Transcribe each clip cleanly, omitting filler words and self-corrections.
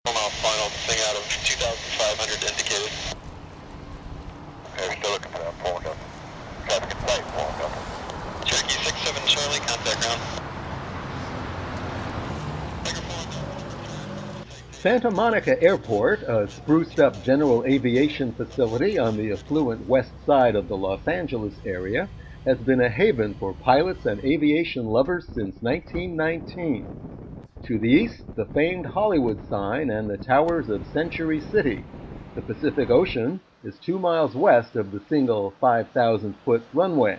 Mile final thing out of 2,500 indicated. Okay, we're still looking for that pulling up. Traffic in sight, pulling up. Cherokee 67 Charlie, contact ground. Santa Monica Airport, a spruced-up general aviation facility on the affluent west side of the Los Angeles area, has been a haven for pilots and aviation lovers since 1919. To the east, the famed Hollywood sign and the towers of Century City. The Pacific Ocean is 2 miles west of the single 5,000-foot runway.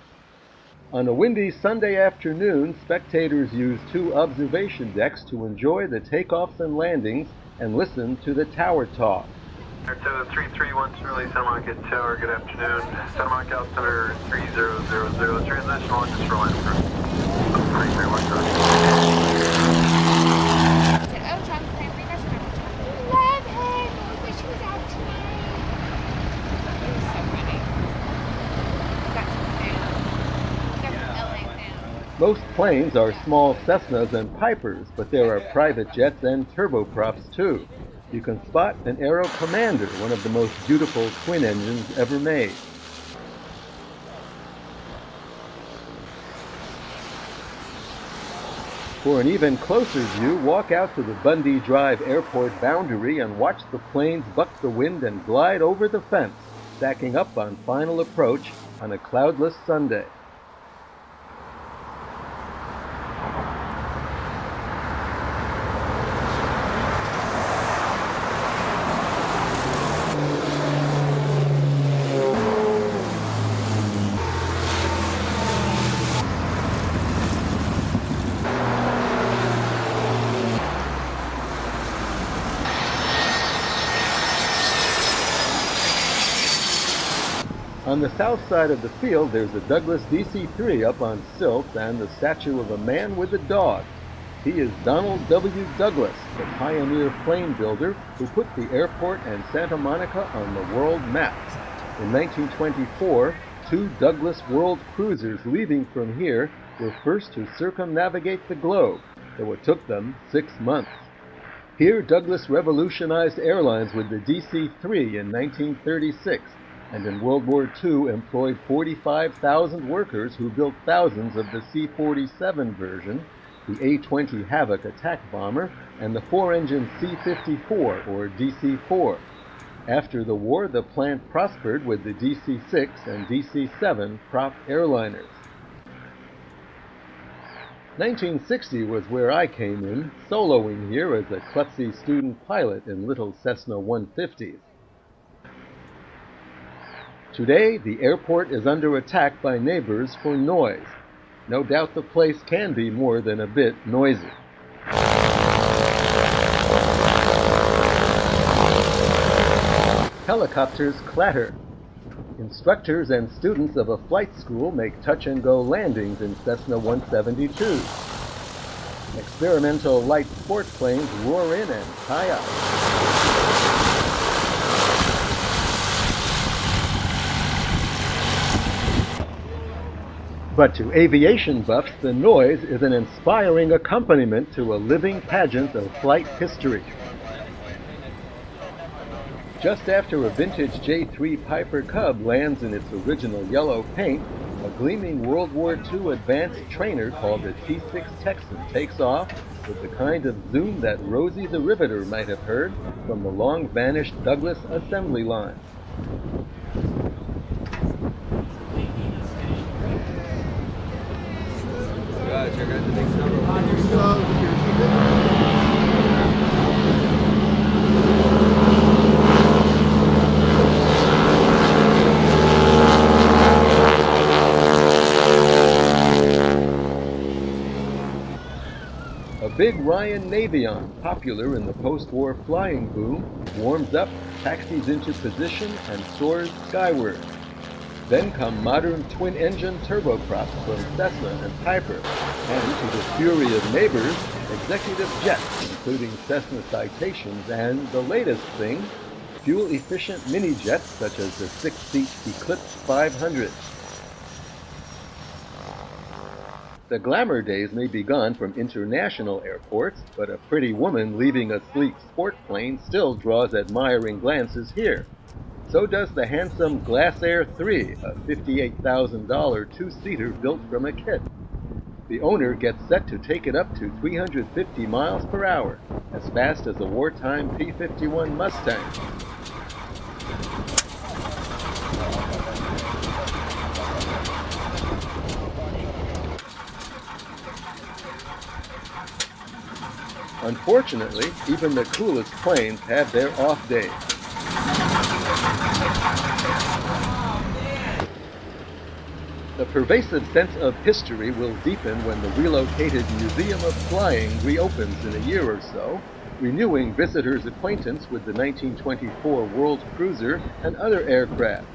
On a windy Sunday afternoon, spectators use 2 observation decks to enjoy the takeoffs and landings and listen to the tower talk. Air 331 Charlie, Santa Monica Tower, good afternoon. Santa Monica altimeter 3000, transition launches for line crew. 331 Most planes are small Cessnas and Pipers, but there are private jets and turboprops too. You can spot an Aero Commander, one of the most beautiful twin engines ever made. For an even closer view, walk out to the Bundy Drive Airport boundary and watch the planes buck the wind and glide over the fence, stacking up on final approach on a cloudless Sunday. On the south side of the field, there's a Douglas DC-3 up on stilts and the statue of a man with a dog. He is Donald W. Douglas, the pioneer plane builder who put the airport and Santa Monica on the world map. In 1924, 2 Douglas World cruisers leaving from here were first to circumnavigate the globe, though it took them 6 months. Here, Douglas revolutionized airlines with the DC-3 in 1936, and in World War II employed 45,000 workers who built thousands of the C-47 version, the A-20 Havoc attack bomber, and the 4-engine C-54 or DC-4. After the war, the plant prospered with the DC-6 and DC-7 prop airliners. 1960 was where I came in, soloing here as a klutzy student pilot in little Cessna 150s. Today, the airport is under attack by neighbors for noise. No doubt the place can be more than a bit noisy. Helicopters clatter. Instructors and students of a flight school make touch-and-go landings in Cessna 172s. Experimental light sport planes roar in and tie up. But to aviation buffs, the noise is an inspiring accompaniment to a living pageant of flight history. Just after a vintage J-3 Piper Cub lands in its original yellow paint, a gleaming World War II advanced trainer called the T-6 Texan takes off with the kind of zoom that Rosie the Riveter might have heard from the long-vanished Douglas assembly line. A big Ryan Navion, popular in the post-war flying boom, warms up, taxis into position, and soars skyward. Then come modern twin-engine turboprops from Cessna and Piper, and to the fury of neighbors, executive jets, including Cessna Citations and, the latest thing, fuel-efficient mini-jets such as the 6-seat Eclipse 500. The glamour days may be gone from international airports, but a pretty woman leaving a sleek sport plane still draws admiring glances here. So does the handsome Glasair 3, a $58,000 two-seater built from a kit. The owner gets set to take it up to 350 miles per hour, as fast as a wartime P-51 Mustang. Unfortunately, even the coolest planes have their off days. The pervasive sense of history will deepen when the relocated Museum of Flying reopens in a year or so, renewing visitors' acquaintance with the 1924 World Cruiser and other aircraft.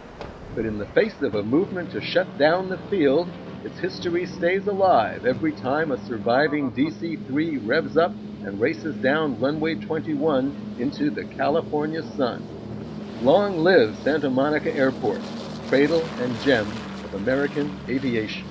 But in the face of a movement to shut down the field, its history stays alive every time a surviving DC-3 revs up and races down runway 21 into the California sun. Long live Santa Monica Airport, cradle and gem of American aviation.